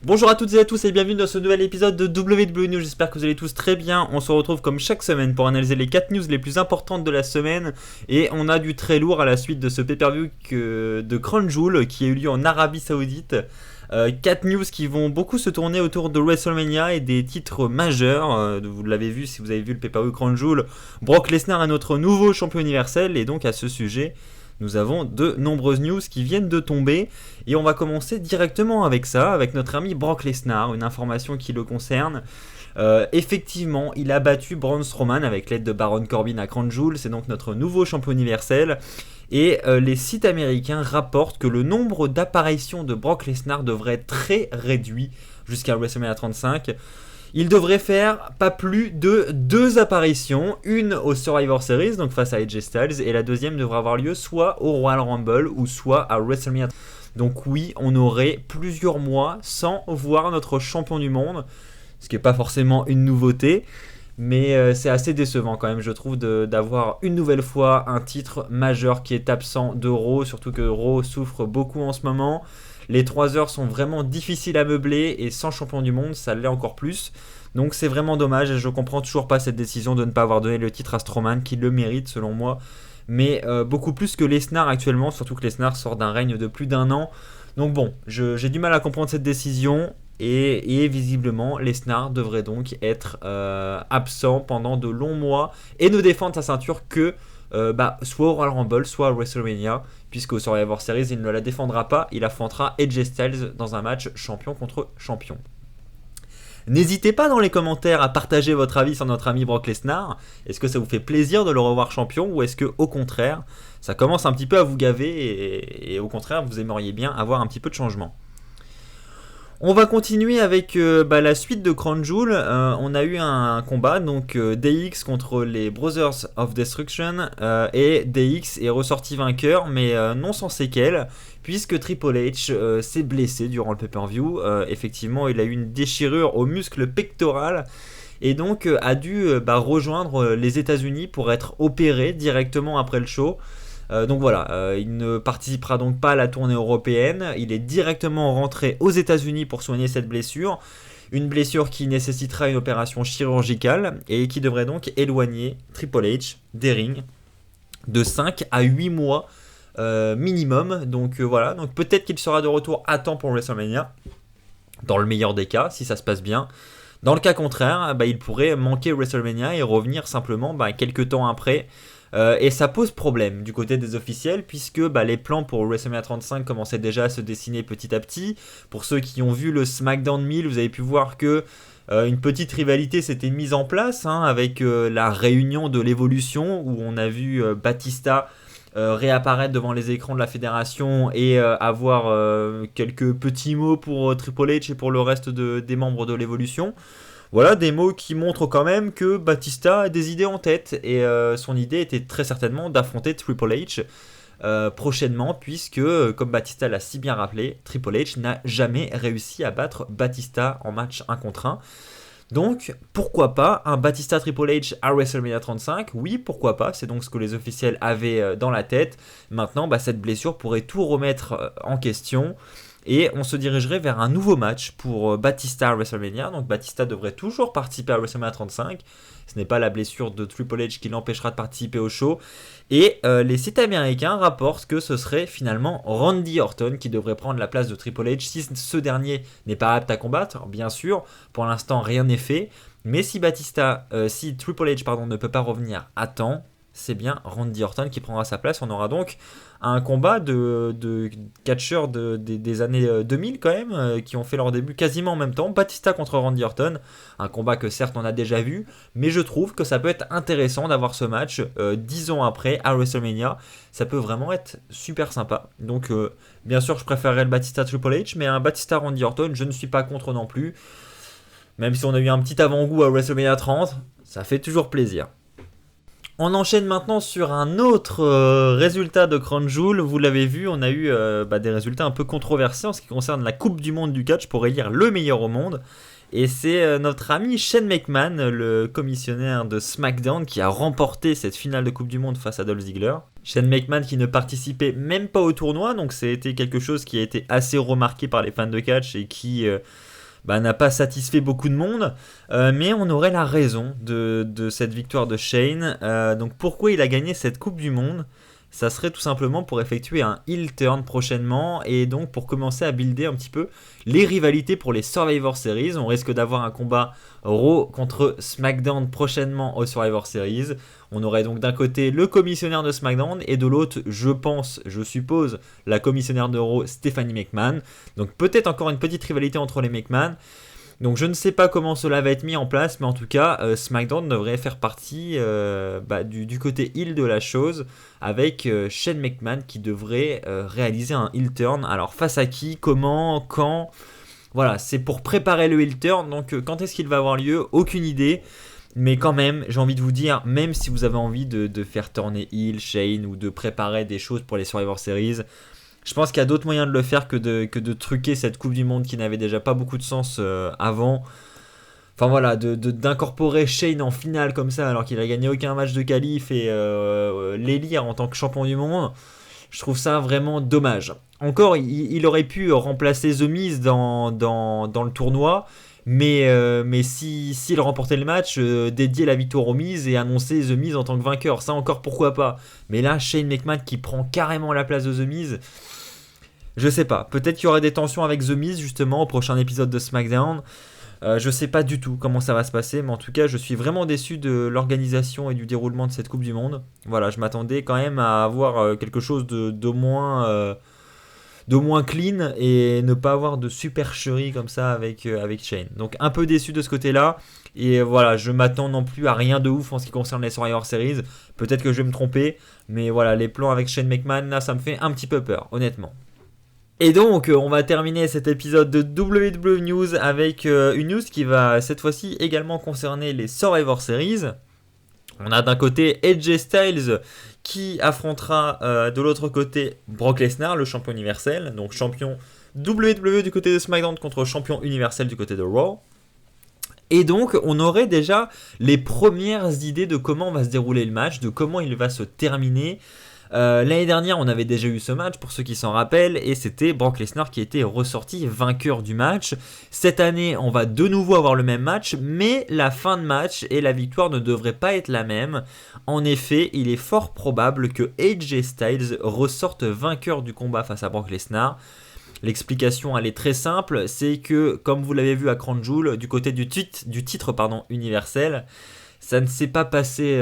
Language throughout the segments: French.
Bonjour à toutes et à tous et bienvenue dans ce nouvel épisode de WWE News, j'espère que vous allez tous très bien. On se retrouve comme chaque semaine pour analyser les 4 news les plus importantes de la semaine. Et on a du très lourd à la suite de ce pay-per-view de Crown Jewel qui a eu lieu en Arabie Saoudite. 4 news qui vont beaucoup se tourner autour de WrestleMania et des titres majeurs. Vous l'avez vu si vous avez vu le pay-per-view Crown Jewel, Brock Lesnar est notre nouveau champion universel. Et donc à ce sujet, nous avons de nombreuses news qui viennent de tomber et on va commencer directement avec ça, avec notre ami Brock Lesnar, une information qui le concerne. Effectivement, il a battu Braun Strowman avec l'aide de Baron Corbin à Crown Jewel, c'est donc notre nouveau champion universel. Et les sites américains rapportent que le nombre d'apparitions de Brock Lesnar devrait être très réduit jusqu'à WrestleMania 35. Il devrait faire pas plus de 2 apparitions, une au Survivor Series, donc face à AJ Styles, et la deuxième devrait avoir lieu soit au Royal Rumble ou soit à WrestleMania. Donc oui, on aurait plusieurs mois sans voir notre champion du monde, ce qui n'est pas forcément une nouveauté, mais c'est assez décevant quand même, je trouve, d'avoir une nouvelle fois un titre majeur qui est absent de Raw, surtout que Raw souffre beaucoup en ce moment. Les 3 heures sont vraiment difficiles à meubler et sans champion du monde, ça l'est encore plus. Donc c'est vraiment dommage et je comprends toujours pas cette décision de ne pas avoir donné le titre à Strowman qui le mérite selon moi. Mais beaucoup plus que Lesnar actuellement, surtout que Lesnar sort d'un règne de plus d'1 an. Donc bon, j'ai du mal à comprendre cette décision et visiblement Lesnar devrait donc être absent pendant de longs mois et ne défendre sa ceinture que soit au Royal Rumble, soit à WrestleMania, puisqu'au Survivor Series, il ne la défendra pas, il affrontera AJ Styles dans un match champion contre champion. N'hésitez pas dans les commentaires à partager votre avis sur notre ami Brock Lesnar. Est-ce que ça vous fait plaisir de le revoir champion ou est-ce que au contraire, ça commence un petit peu à vous gaver et au contraire, vous aimeriez bien avoir un petit peu de changement? On va continuer avec la suite de Crown Jewel. On a eu un combat, donc DX contre les Brothers of Destruction, et DX est ressorti vainqueur, mais non sans séquelles, puisque Triple H s'est blessé durant le pay-per-view. Effectivement, il a eu une déchirure au muscle pectoral, et donc a dû rejoindre les États-Unis pour être opéré directement après le show. Donc voilà, il ne participera donc pas à la tournée européenne, il est directement rentré aux États-Unis pour soigner cette blessure, une blessure qui nécessitera une opération chirurgicale et qui devrait donc éloigner Triple H des rings de 5 à 8 mois minimum. Donc voilà, donc peut-être qu'il sera de retour à temps pour WrestleMania, dans le meilleur des cas, si ça se passe bien. Dans le cas contraire, il pourrait manquer WrestleMania et revenir simplement quelques temps après. Et ça pose problème du côté des officiels puisque les plans pour WrestleMania 35 commençaient déjà à se dessiner petit à petit. Pour ceux qui ont vu le SmackDown 1000, vous avez pu voir que une petite rivalité s'était mise en place avec la réunion de l'évolution où on a vu Batista réapparaître devant les écrans de la fédération et avoir quelques petits mots pour Triple H et pour le reste des membres de l'évolution. Voilà, des mots qui montrent quand même que Batista a des idées en tête et son idée était très certainement d'affronter Triple H prochainement puisque, comme Batista l'a si bien rappelé, Triple H n'a jamais réussi à battre Batista en match 1 contre 1. Donc, pourquoi pas un Batista Triple H à WrestleMania 35 ? Oui, pourquoi pas, c'est donc ce que les officiels avaient dans la tête. Maintenant, cette blessure pourrait tout remettre en question. Et on se dirigerait vers un nouveau match pour Batista à WrestleMania. Donc Batista devrait toujours participer à WrestleMania 35. Ce n'est pas la blessure de Triple H qui l'empêchera de participer au show. Et les sites américains rapportent que ce serait finalement Randy Orton qui devrait prendre la place de Triple H si ce dernier n'est pas apte à combattre. Bien sûr, pour l'instant rien n'est fait. Mais si Triple H ne peut pas revenir à temps, c'est bien Randy Orton qui prendra sa place. On aura donc un combat de catcheurs des années 2000 quand même, qui ont fait leur début quasiment en même temps. Batista contre Randy Orton, un combat que certes on a déjà vu, mais je trouve que ça peut être intéressant d'avoir ce match 10 ans après à WrestleMania. Ça peut vraiment être super sympa. Donc bien sûr je préférerais le Batista Triple H, mais un Batista Randy Orton je ne suis pas contre non plus. Même si on a eu un petit avant-goût à WrestleMania 30, ça fait toujours plaisir. On enchaîne maintenant sur un autre résultat de Crown Jewel. Vous l'avez vu, on a eu des résultats un peu controversés en ce qui concerne la Coupe du Monde du catch pour élire le meilleur au monde. Et c'est notre ami Shane McMahon, le commissionnaire de SmackDown, qui a remporté cette finale de Coupe du Monde face à Dolph Ziggler. Shane McMahon qui ne participait même pas au tournoi, donc c'était quelque chose qui a été assez remarqué par les fans de catch et qui n'a pas satisfait beaucoup de monde, mais on aurait la raison de cette victoire de Shane. Donc pourquoi il a gagné cette Coupe du Monde? Ça serait tout simplement pour effectuer un heel turn prochainement et donc pour commencer à builder un petit peu les rivalités pour les Survivor Series. On risque d'avoir un combat Raw contre SmackDown prochainement au Survivor Series. On aurait donc d'un côté le commissionnaire de SmackDown et de l'autre, je suppose, la commissionnaire de Raw, Stephanie McMahon. Donc peut-être encore une petite rivalité entre les McMahon. Donc je ne sais pas comment cela va être mis en place, mais en tout cas, SmackDown devrait faire partie du côté heel de la chose, avec Shane McMahon qui devrait réaliser un heel turn. Alors face à qui, comment, quand? Voilà, c'est pour préparer le heel turn, donc quand est-ce qu'il va avoir lieu? Aucune idée. Mais quand même, j'ai envie de vous dire, même si vous avez envie de faire tourner heel, Shane, ou de préparer des choses pour les Survivor Series, je pense qu'il y a d'autres moyens de le faire que de truquer cette Coupe du Monde qui n'avait déjà pas beaucoup de sens avant. Enfin voilà, d'incorporer Shane en finale comme ça alors qu'il a gagné aucun match de qualif et l'élire en tant que champion du monde, je trouve ça vraiment dommage. Encore, il aurait pu remplacer The Miz dans le tournoi, mais s'il remportait le match, dédier la victoire au Miz et annoncer The Miz en tant que vainqueur, ça encore pourquoi pas. Mais là, Shane McMahon qui prend carrément la place de The Miz, je sais pas. Peut-être qu'il y aurait des tensions avec The Miz justement au prochain épisode de SmackDown. Je sais pas du tout comment ça va se passer, mais en tout cas, je suis vraiment déçu de l'organisation et du déroulement de cette Coupe du Monde. Voilà, je m'attendais quand même à avoir quelque chose de moins clean et ne pas avoir de supercherie comme ça avec Shane. Donc un peu déçu de ce côté-là. Et voilà, je m'attends non plus à rien de ouf en ce qui concerne les Survivor Series. Peut-être que je vais me tromper, mais voilà, les plans avec Shane McMahon, là, ça me fait un petit peu peur, honnêtement. Et donc, on va terminer cet épisode de WWE News avec une news qui va cette fois-ci également concerner les Survivor Series. On a d'un côté AJ Styles qui affrontera de l'autre côté Brock Lesnar, le champion universel, donc champion WWE du côté de SmackDown contre champion universel du côté de Raw. Et donc, on aurait déjà les premières idées de comment va se dérouler le match, de comment il va se terminer. L'année dernière, on avait déjà eu ce match, pour ceux qui s'en rappellent, et c'était Brock Lesnar qui était ressorti vainqueur du match. Cette année, on va de nouveau avoir le même match, mais la fin de match et la victoire ne devraient pas être la même. En effet, il est fort probable que AJ Styles ressorte vainqueur du combat face à Brock Lesnar. L'explication, elle est très simple, c'est que, comme vous l'avez vu à Crown Jewel, du côté du titre universel, ça ne s'est pas passé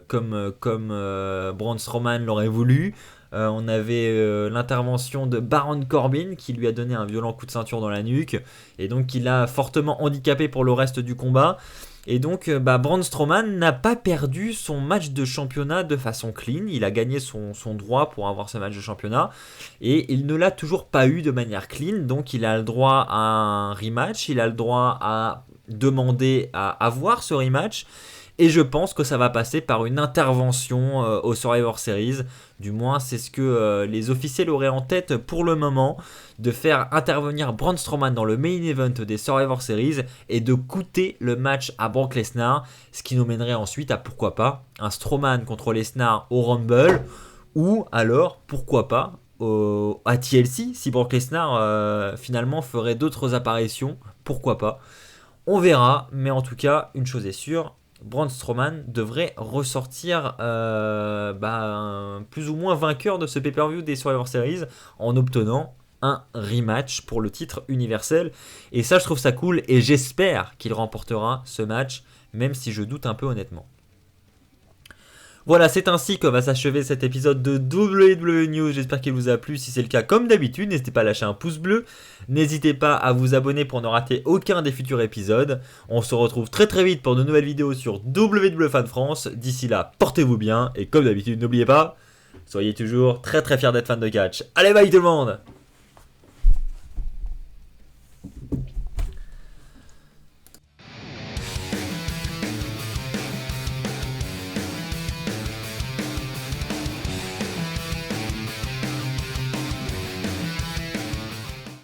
comme Braun Strowman l'aurait voulu. On avait l'intervention de Baron Corbin qui lui a donné un violent coup de ceinture dans la nuque et donc qui l'a fortement handicapé pour le reste du combat. Et donc Braun Strowman n'a pas perdu son match de championnat de façon clean. Il a gagné son droit pour avoir ce match de championnat et il ne l'a toujours pas eu de manière clean. Donc il a le droit à un rematch, il a le droit à demander à avoir ce rematch et je pense que ça va passer par une intervention au Survivor Series. Du moins c'est ce que les officiels auraient en tête pour le moment, de faire intervenir Braun Strowman dans le main event des Survivor Series et de coûter le match à Brock Lesnar, ce qui nous mènerait ensuite à pourquoi pas un Strowman contre Lesnar au Rumble, ou alors pourquoi pas à TLC si Brock Lesnar finalement ferait d'autres apparitions, pourquoi pas. On verra, mais en tout cas, une chose est sûre, Braun Strowman devrait ressortir plus ou moins vainqueur de ce pay-per-view des Survivor Series en obtenant un rematch pour le titre universel. Et ça, je trouve ça cool et j'espère qu'il remportera ce match, même si je doute un peu honnêtement. Voilà, c'est ainsi que va s'achever cet épisode de WWE News. J'espère qu'il vous a plu. Si c'est le cas, comme d'habitude, n'hésitez pas à lâcher un pouce bleu. N'hésitez pas à vous abonner pour ne rater aucun des futurs épisodes. On se retrouve très très vite pour de nouvelles vidéos sur WWE Fan France. D'ici là, portez-vous bien. Et comme d'habitude, n'oubliez pas, soyez toujours très très fiers d'être fan de catch. Allez, bye tout le monde!